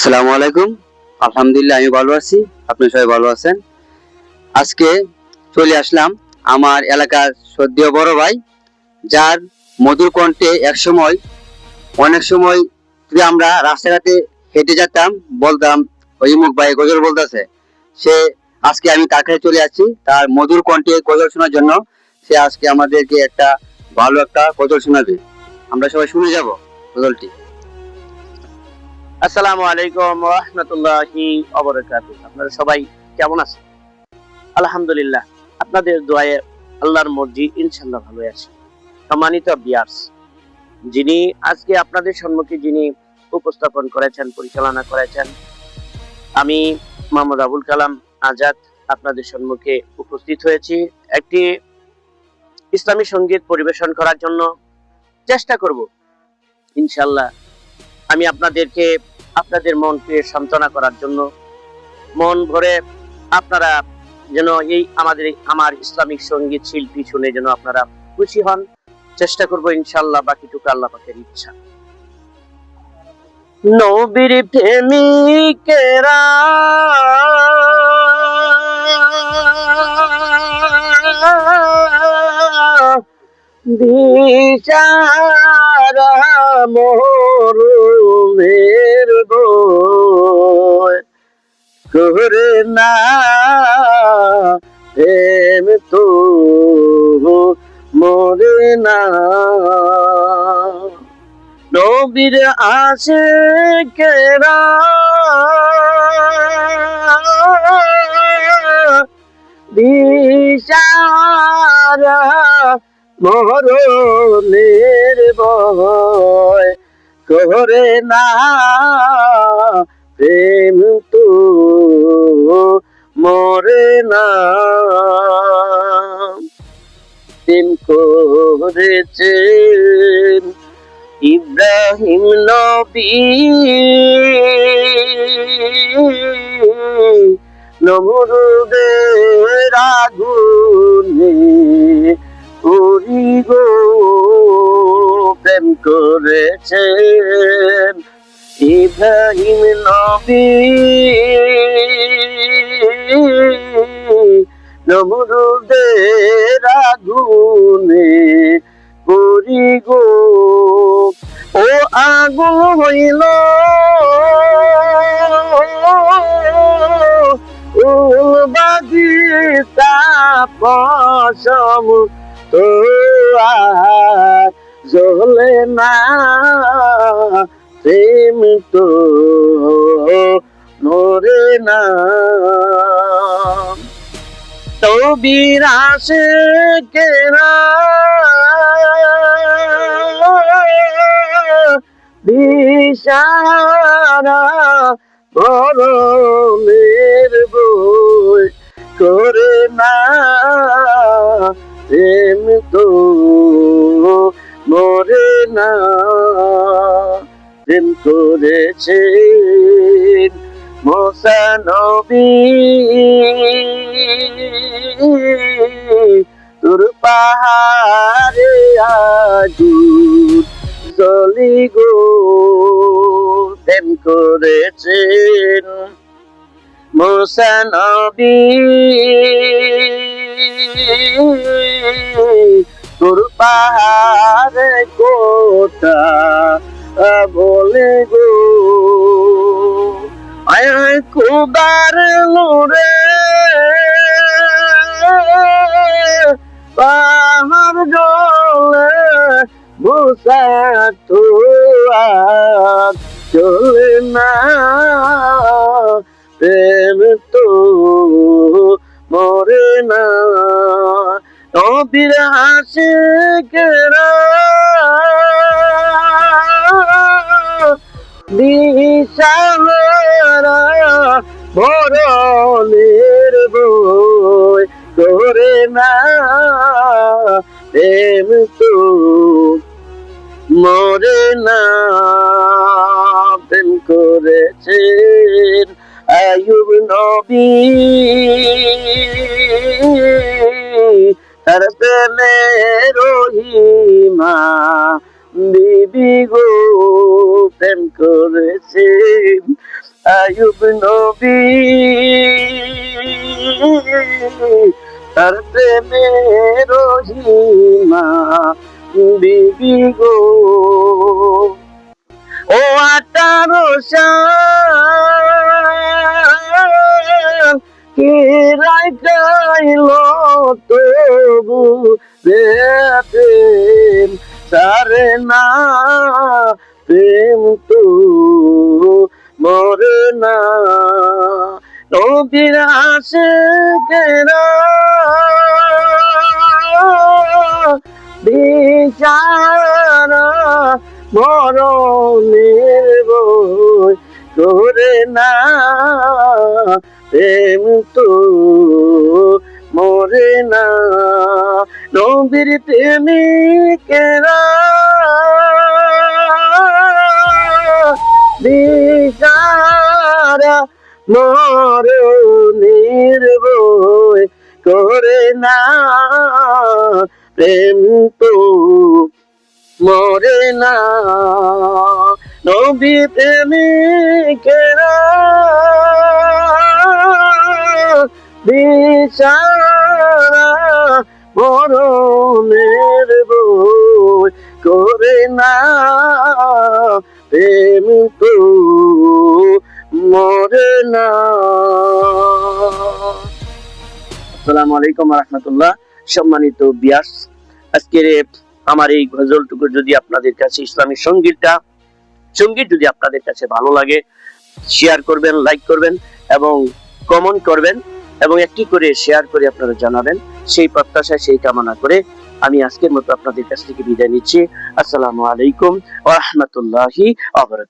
আসসালামু আলাইকুম। আলহামদুলিল্লাহ আমি ভালো আছি, আপনি সবাই ভালো আছেন। আজকে চলে আসলাম আমার এলাকার সদ্য বড় ভাই, যার মধুর কণ্ঠে অনেক সময় যদি আমরা রাস্তাঘাটে হেঁটে যেতাম, বলতাম ওই মুখ ভাই গজল বলতেছে। সে আজকে আমি তার কাছে চলে আসছি তার মধুর কণ্ঠে গজল শোনার জন্য। সে আজকে আমাদেরকে ভালো একটা গজল শোনাবে। আমরা সবাই শুনে যাব গজলটি। আসসালামু আলাইকুম ওয়া রাহমাতুল্লাহি ওয়া বারাকাতুহু। আপনারা সবাই কেমন আছেন? আলহামদুলিল্লাহ, আপনাদের দোয়ায় আল্লাহর মর্জি ইনশাআল্লাহ ভালো আছি। সম্মানিত ভিউয়ার্স, যিনি আজকে আপনাদের সম্মুখে উপস্থাপন করেছেন, পরিচালনা করেছেন, আমি মোহাম্মদ আবুল কালাম আজাদ আপনাদের সম্মুখে উপস্থিত হয়েছি একটি ইসলামী সঙ্গীত পরিবেশন করার জন্য। চেষ্টা করব ইনশাআল্লাহ আমি আপনাদের মনকে সান্ত্বনা করার জন্য, মন ভরে আপনারা যেন আমার ইসলামিক সঙ্গীত শিল্পী শুনে যেন আপনারা খুশি হন। চেষ্টা করব ইনশাআল্লাহ, বাকিটুকু আল্লাহ পাকের ইচ্ছা। নবীর প্রেমিকেরা দিশারা মরুমের বয় করে না প্রেম তো মরে না। নবীর আশিকেরা দিশারা মরণের ভয় করে না প্রেম তো মরে না। প্রেম করেছেন ইব্রাহিম নবী, নমরুদের আগুনে পুরি গো। প্রেম করেছেন ইব্রাহিম নবী, নমরুদের আগুনে পুরি গো। ও আগুন হইল বাগিচা পশম তো আর জ্বলে না প্রেম তো মরে না। তবির আশিকেরা দিশারা মরণের বই করে না প্রেম তো মরে না। প্রেম করেছেন মুসা নবী, তোর পাহাড়ে আগুন জ্বলি গো। প্রেম করেছেন মুসা নবী, তোর পাহাড়ে কোথা বলে গো। আয় খুদার নূরে পাহাড় জ্বলে মুসা তো আর চলে না প্রেম তো মরে না। নবীর আশিকেরা দিশাহারা মরণের বই করে না প্রেম তো মরে না। প্রেম করেছেন আইয়ুব নবী, তার প্রেমে রহিমা বিবি গো। প্রেম করেছেন আয়ুব নবী তার প্রেমে রহিমা বিবি গো ও 18 কি রাইল তবু প্রেম সারে না প্রেম তো মরে না নবীর আশিকেরা বিচারা মরণের বই করে না প্রেম তো মরে না নবীর প্রেমিকেরা বিচারা মরণের বই করে না প্রেম তো মরে না নবী প্রেমিকেরা বিচারা মরণের বই করে না প্রেম তো মরে না। আসসালামু আলাইকুম ওয়া রাহমাতুল্লাহ। সম্মানিত ভিউয়ার্স, আজকের আমার এই গজলটুকু যদি আপনাদের কাছে ইসলামিক সঙ্গীত যদি আপনাদের কাছে ভালো লাগে, শেয়ার করবেন, লাইক করবেন এবং কমেন্ট করবেন এবং একটি করে শেয়ার করে আপনারা জানাবেন। সেই প্রত্যাশায়, সেই কামনা করে আমি আজকের মতো আপনাদের কাছ থেকে বিদায় নিচ্ছি। আসসালামু আলাইকুম ওয়া রাহমাতুল্লাহি ওয়া বারাকাতুহু।